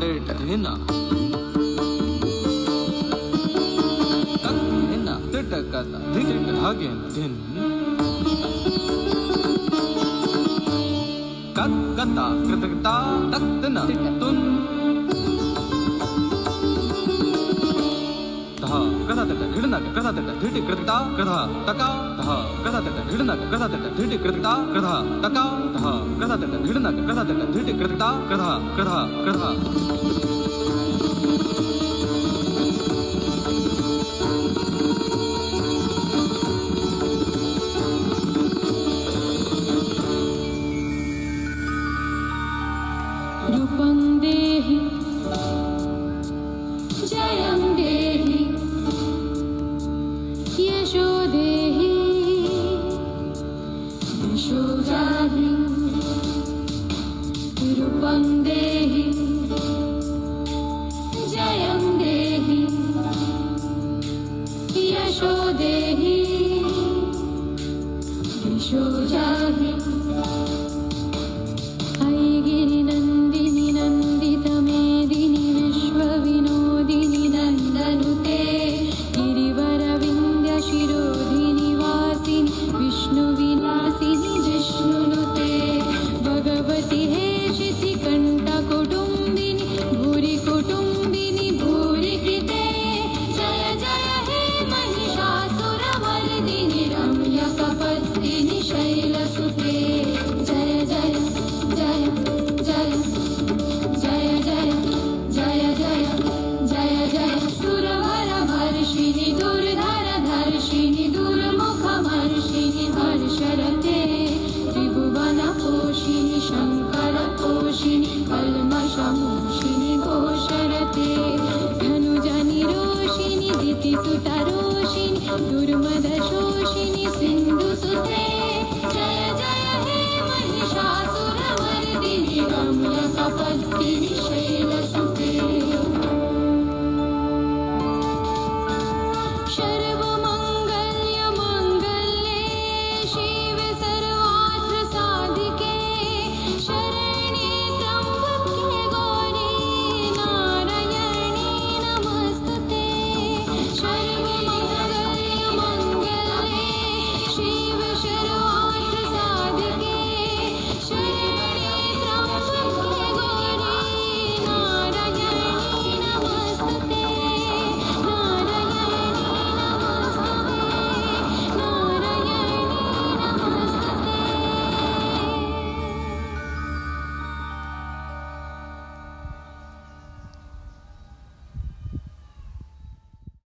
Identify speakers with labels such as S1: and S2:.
S1: date Hina तक Hina date कता धिट धागे दिन कत कता कृतकता तत्ना तुन कथा तट हिड़ना कथा तट धिटी कृतकता कथा तका धा कथा तट हिड़ना कथा तट धिटी कृतकता कथा तका धा कथा तट हिड़ना कथा तट धिटी कृतकता कथा कथा कथा
S2: रूपं देहि जयं